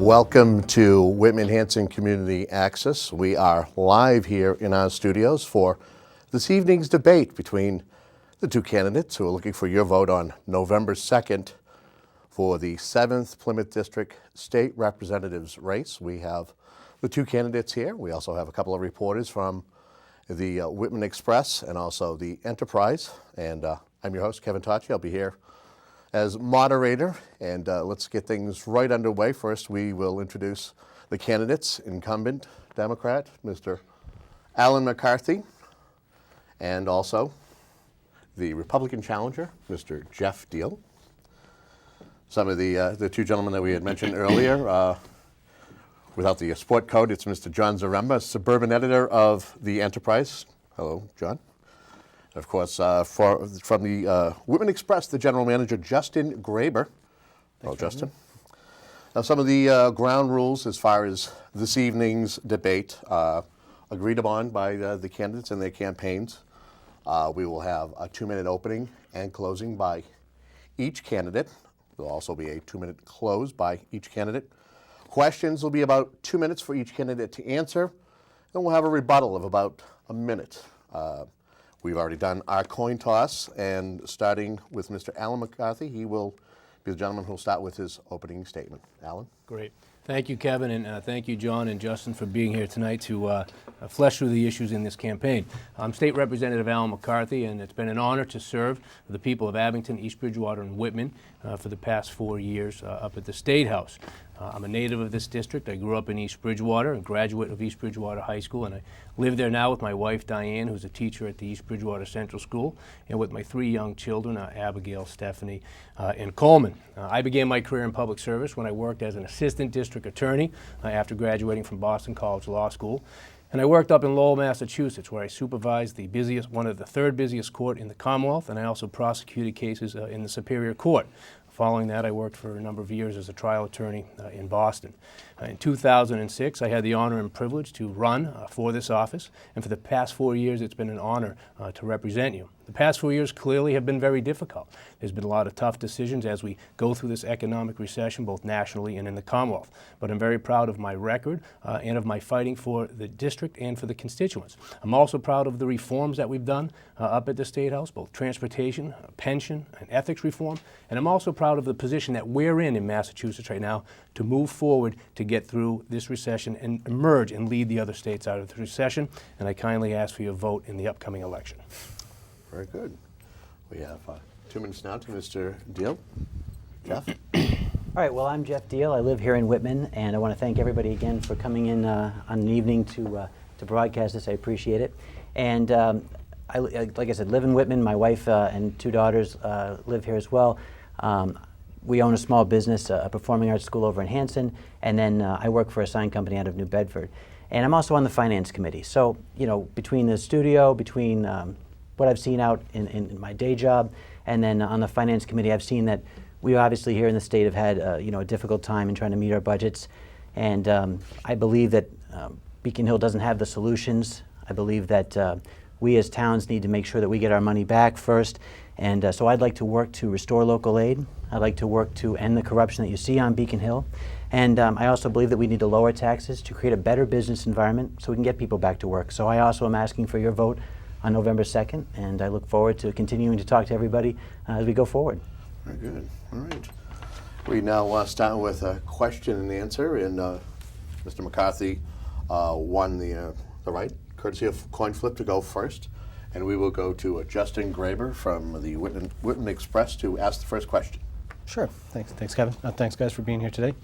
Welcome to Whitman-Hanson Community Access. We are live here in our studios for this evening's debate between the two candidates who are looking for your vote on November 2nd for the 7th Plymouth District State Representatives race. We have the two candidates here. We also have a couple of reporters from the Whitman Express and also the Enterprise. And I'm your host, Kevin Tacci. I'll be here as moderator, and let's get things right underway. First, we will introduce the candidates. Incumbent Democrat, Mr. Alan McCarthy, and also the Republican challenger, Mr. Geoff Diehl. Some of the two gentlemen that we had mentioned earlier, without the sport code, it's Mr. John Zaremba, suburban editor of the Enterprise. Hello, John. Of course, from the Whitman Express, the general manager, Justin Graber. Hello, Justin. Now, some of the ground rules as far as this evening's debate agreed upon by the candidates and their campaigns. We will have a 2-minute opening and closing by each candidate. There will also be a 2-minute close by each candidate. Questions will be about 2 minutes for each candidate to answer. Then we'll have a rebuttal of about a minute. We've already done our coin toss, and starting with Mr. Alan McCarthy, he will be the gentleman who will start with his opening statement. Alan? Great. Thank you, Kevin, and thank you, John and Justin, for being here tonight to flesh through the issues in this campaign. I'm State Representative Alan McCarthy, and it's been an honor to serve the people of Abington, East Bridgewater, and Whitman for the past 4 years up at the State House. I'm a native of this district. I grew up in East Bridgewater, a graduate of East Bridgewater High School, and I live there now with my wife, Diane, who's a teacher at the East Bridgewater Central School, and with my 3 young children, Abigail, Stephanie, and Coleman. I began my career in public service when I worked as an assistant district attorney after graduating from Boston College Law School. And I worked up in Lowell, Massachusetts, where I supervised one of the 3rd busiest court in the Commonwealth, and I also prosecuted cases in the Superior Court. Following that, I worked for a number of years as a trial attorney in Boston. In 2006, I had the honor and privilege to run for this office, and for the past 4 years, it's been an honor to represent you. The past 4 years clearly have been very difficult. There's been a lot of tough decisions as we go through this economic recession, both nationally and in the Commonwealth. But I'm very proud of my record and of my fighting for the district and for the constituents. I'm also proud of the reforms that we've done up at the State House, both transportation, pension, and ethics reform. And I'm also proud of the position that we're in Massachusetts right now to move forward to get through this recession and emerge and lead the other states out of the recession. And I kindly ask for your vote in the upcoming election. Very good. We have 2 minutes now to Mr. Diehl. Geoff? All right, well, I'm Geoff Diehl. I live here in Whitman, and I want to thank everybody again for coming in on an evening to broadcast this. I appreciate it. And I, like I said, live in Whitman. My wife and 2 daughters live here as well. We own a small business, a performing arts school over in Hanson, and then I work for a sign company out of New Bedford. And I'm also on the finance committee. So, you know, between the studio, between what I've seen out in my day job, and then on the finance committee, I've seen that we obviously here in the state have had a difficult time in trying to meet our budgets. And I believe that Beacon Hill doesn't have the solutions. I believe that we as towns need to make sure that we get our money back first. And so I'd like to work to restore local aid. I'd like to work to end the corruption that you see on Beacon Hill. And I also believe that we need to lower taxes to create a better business environment so we can get people back to work. So I also am asking for your vote on November 2nd, and I look forward to continuing to talk to everybody as we go forward. Very good. All right. We now start with a question and answer, and Mr. McCarthy won the right, courtesy of coin flip, to go first. And we will go to Justin Graber from the Whitman Express to ask the first question. Sure. Thanks, Kevin. Thanks, guys, for being here today.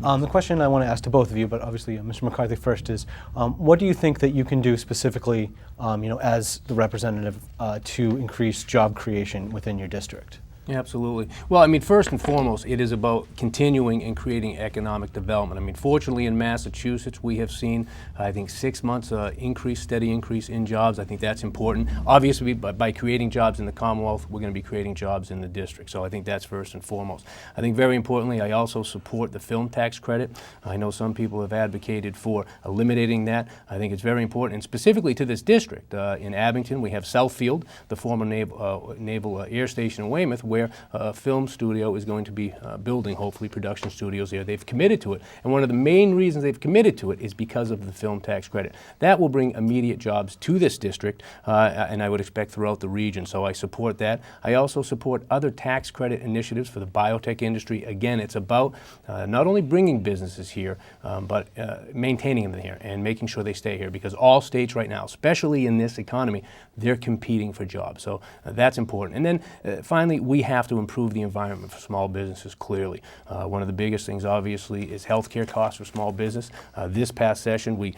The question I want to ask to both of you, but obviously Mr. McCarthy first, is what do you think that you can do specifically, as the representative, to increase job creation within your district? Yeah, absolutely. Well, I mean, first and foremost, it is about continuing and creating economic development. I mean, fortunately in Massachusetts, we have seen, I think, 6 months steady increase in jobs. I think that's important. Obviously, by creating jobs in the Commonwealth, we're going to be creating jobs in the district. So I think that's first and foremost. I think very importantly, I also support the film tax credit. I know some people have advocated for eliminating that. I think it's very important, and specifically to this district. In Abington, we have Southfield, the former Naval Air Station in Weymouth, where a film studio is going to be building, hopefully, production studios there. They've committed to it, and one of the main reasons they've committed to it is because of the film tax credit. That will bring immediate jobs to this district, and I would expect throughout the region, so I support that. I also support other tax credit initiatives for the biotech industry. Again, it's about not only bringing businesses here, but maintaining them here and making sure they stay here, because all states right now, especially in this economy, they're competing for jobs. So that's important. And then finally, we have to improve the environment for small businesses, clearly. One of the biggest things, obviously, is healthcare costs for small business. This past session, we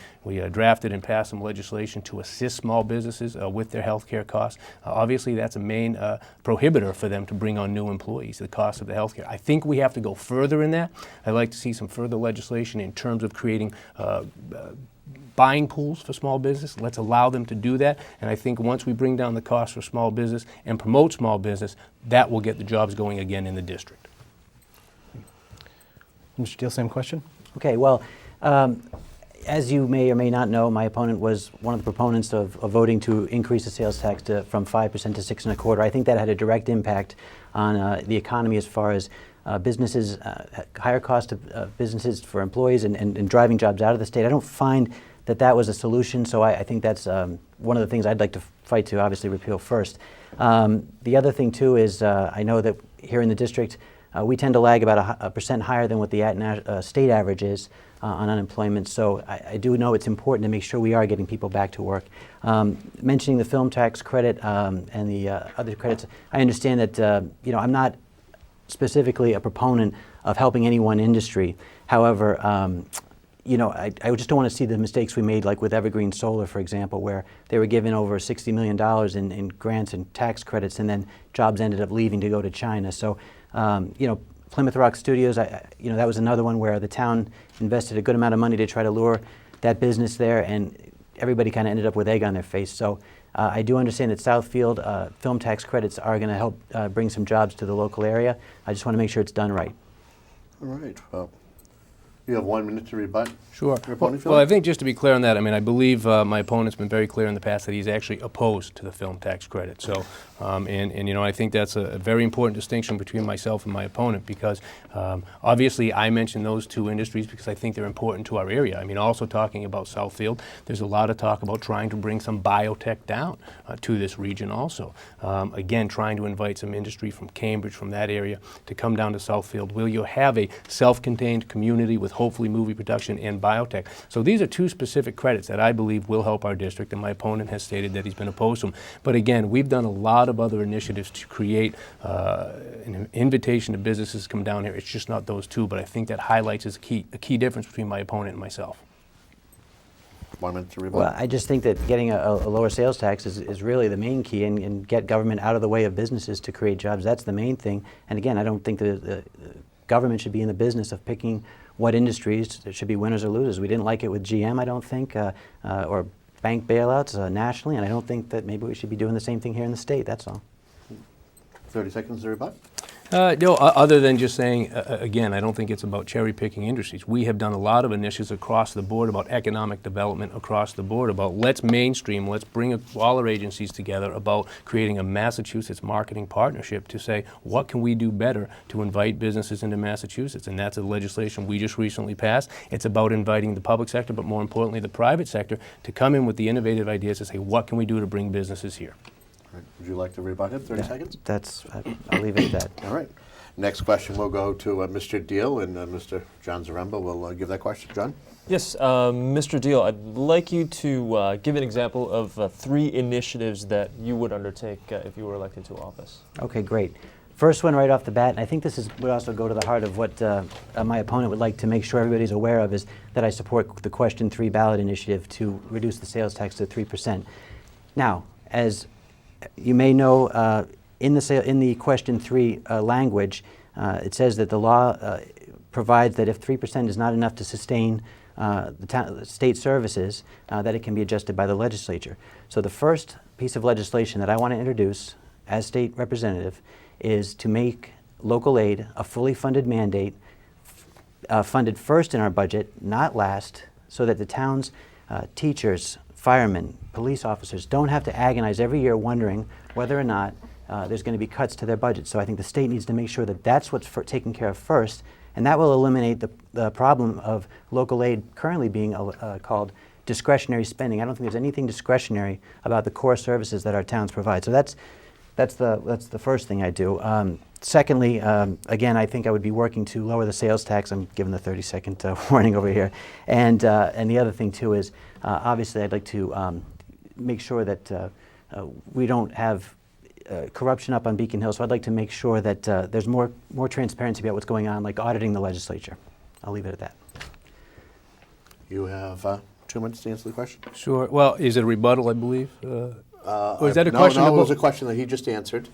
drafted and passed some legislation to assist small businesses with their healthcare costs. Obviously, that's a main prohibitor for them to bring on new employees, the cost of the healthcare. I think we have to go further in that. I'd like to see some further legislation in terms of creating buying pools for small business. Let's allow them to do that. And I think once we bring down the cost for small business and promote small business, that will get the jobs going again in the district. Mr. Diehl, same question? Okay, well, as you may or may not know, my opponent was one of the proponents of voting to increase the sales tax from 5% to 6.25%. I think that had a direct impact on the economy as far as businesses, higher cost of businesses for employees and driving jobs out of the state. I don't find that was a solution, so I think that's one of the things I'd like to fight to obviously repeal first. The other thing too is I know that here in the district we tend to lag about a percent higher than what the state average is on unemployment, so I do know it's important to make sure we are getting people back to work. Mentioning the film tax credit and the other credits, I understand that I'm not specifically a proponent of helping any one industry. However, I just don't want to see the mistakes we made, like with Evergreen Solar, for example, where they were given over $60 million in grants and tax credits, and then jobs ended up leaving to go to China. So, Plymouth Rock Studios, that was another one where the town invested a good amount of money to try to lure that business there, and everybody kind of ended up with egg on their face. So I do understand that Southfield film tax credits are going to help bring some jobs to the local area. I just want to make sure it's done right. All right. Well, you have 1 minute to rebut. Sure. Your opponent, Well, I think just to be clear on that, I believe my opponent's been very clear in the past that he's actually opposed to the film tax credit. So, I think that's a very important distinction between myself and my opponent, because obviously I mentioned those two industries because I think they're important to our area. Also talking about Southfield, there's a lot of talk about trying to bring some biotech down to this region also. Again, trying to invite some industry from Cambridge, from that area, to come down to Southfield, where you'll have a self-contained community with hopefully movie production and biotech. So these are two specific credits that I believe will help our district, and my opponent has stated that he's been opposed to them. But again, we've done a lot of other initiatives to create an invitation to businesses to come down here. It's just not those two, but I think that highlights a key difference between my opponent and myself. 1 minute to rebut. Well, I just think that getting a lower sales tax is really the main key, and get government out of the way of businesses to create jobs. That's the main thing. And again, I don't think the government should be in the business of picking what industries there should be winners or losers. We didn't like it with GM, I don't think, or bank bailouts nationally, and I don't think that maybe we should be doing the same thing here in the state, that's all. 30 seconds to rebut. No, other than just saying, again, I don't think it's about cherry-picking industries. We have done a lot of initiatives across the board about economic development across the board, about let's mainstream, let's bring all our agencies together, about creating a Massachusetts marketing partnership to say, what can we do better to invite businesses into Massachusetts? And that's the legislation we just recently passed. It's about inviting the public sector, but more importantly, the private sector, to come in with the innovative ideas to say, what can we do to bring businesses here? All right. Would you like to rebut him? 30 seconds? I'll leave it at that. All right. Next question will go to Mr. Diehl, and Mr. John Zaremba will give that question. John? Yes, Mr. Diehl, I'd like you to give an example of 3 initiatives that you would undertake if you were elected to office. Okay, great. First one right off the bat, and I think this would also go to the heart of what my opponent would like to make sure everybody's aware of, is that I support the Question 3 ballot initiative to reduce the sales tax to 3%. Now, as you may know, in the Question 3 language, it says that the law provides that if 3% is not enough to sustain the state services, that it can be adjusted by the legislature. So the first piece of legislation that I want to introduce as state representative is to make local aid a fully funded mandate, funded first in our budget, not last, so that the town's teachers, firemen, police officers don't have to agonize every year wondering whether or not there's going to be cuts to their budget. So I think the state needs to make sure that that's what's taken care of first, and that will eliminate the problem of local aid currently being called discretionary spending. I don't think there's anything discretionary about the core services that our towns provide. So that's the first thing I do. Secondly, again, I think I would be working to lower the sales tax. I'm given the 30-second warning over here. And the other thing, too, is obviously I'd like to make sure that we don't have corruption up on Beacon Hill. So I'd like to make sure that there's more transparency about what's going on, like auditing the legislature. I'll leave it at that. You have 2 minutes to answer the question. Sure. Well, is it a rebuttal, I believe? Or is that a No, question? no, to it was both? a question that he just answered.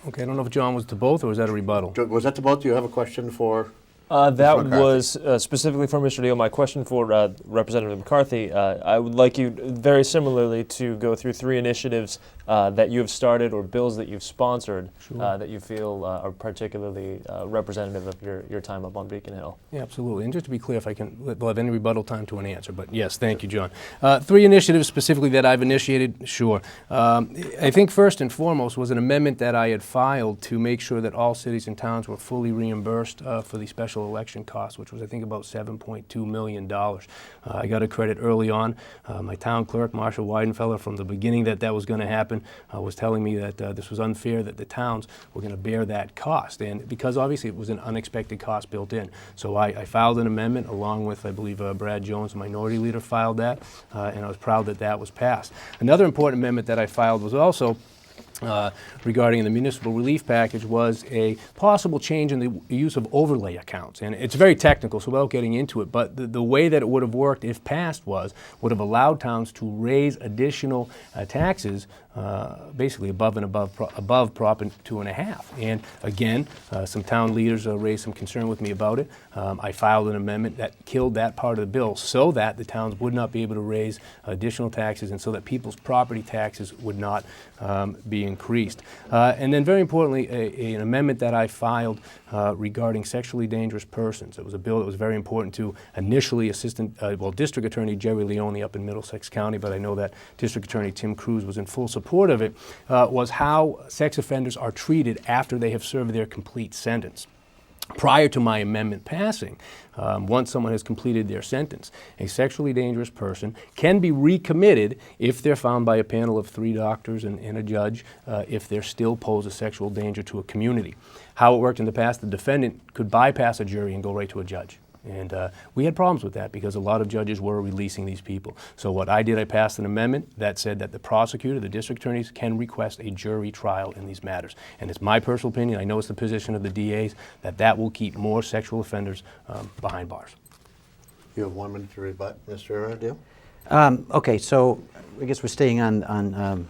Okay, I don't know if John was to both, or was that a rebuttal? Was that to both? Do you have a question for? That McCarthy. was specifically for Mr. Diehl. My question for Representative McCarthy, I would like you very similarly to go through 3 initiatives that you have started or bills that you've sponsored that you feel are particularly representative of your time up on Beacon Hill. Yeah, absolutely. And just to be clear, if I can, we'll have any rebuttal time to an answer. But yes, thank you, John. 3 initiatives specifically that I've initiated, sure. I think first and foremost was an amendment that I had filed to make sure that all cities and towns were fully reimbursed for the special election costs, which was, I think, about $7.2 million. I got a credit early on. My town clerk, Marshall Weidenfeller, from the beginning that was going to happen, was telling me that this was unfair, that the towns were going to bear that cost. And because obviously it was an unexpected cost built in. So I filed an amendment along with, I believe, Brad Jones, the minority leader, filed that, and I was proud that that was passed. Another important amendment that I filed was also regarding the municipal relief package was a possible change in the use of overlay accounts. And it's very technical, so without getting into it, but the way that it would have worked if passed would have allowed towns to raise additional taxes basically above Prop 2.5. And again, some town leaders raised some concern with me about it. I filed an amendment that killed that part of the bill so that the towns would not be able to raise additional taxes and so that people's property taxes would not be increased. And then very importantly, an amendment that I filed regarding sexually dangerous persons. It was a bill that was very important to initially District Attorney Jerry Leone up in Middlesex County, but I know that District Attorney Tim Cruz was in full support of it, was how sex offenders are treated after they have served their complete sentence. Prior to my amendment passing, once someone has completed their sentence, a sexually dangerous person can be recommitted if they're found by a panel of 3 doctors and a judge if they still pose a sexual danger to a community. How it worked in the past, the defendant could bypass a jury and go right to a judge. And we had problems with that because a lot of judges were releasing these people. So what I did, I passed an amendment that said that the prosecutor, the district attorneys, can request a jury trial in these matters. And it's my personal opinion, I know it's the position of the DAs, that will keep more sexual offenders behind bars. You have 1 minute to rebut, Mr. Diehl. Okay, so I guess we're staying on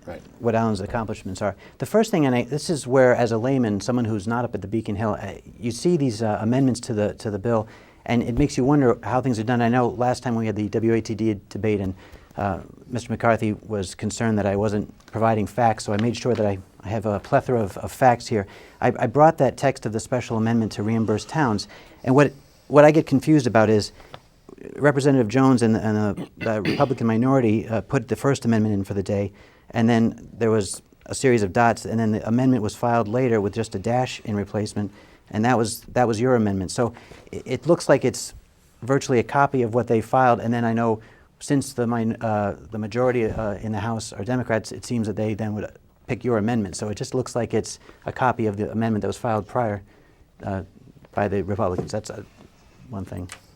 Right. what Alan's accomplishments are. The first thing, and this is where, as a layman, someone who's not up at the Beacon Hill, you see these amendments to the bill, and it makes you wonder how things are done. I know last time we had the WATD debate, and Mr. McCarthy was concerned that I wasn't providing facts, so I made sure that I have a plethora of facts here. I brought that text of the special amendment to reimburse towns, and what I get confused about is Representative Jones and the Republican minority put the first amendment in for the day, and then there was a series of dots, and then the amendment was filed later with just a dash in replacement, and that was your amendment. So it looks like it's virtually a copy of what they filed, and then I know since the majority in the House are Democrats, it seems that they then would pick your amendment. So it just looks like it's a copy of the amendment that was filed prior by the Republicans. That's one thing.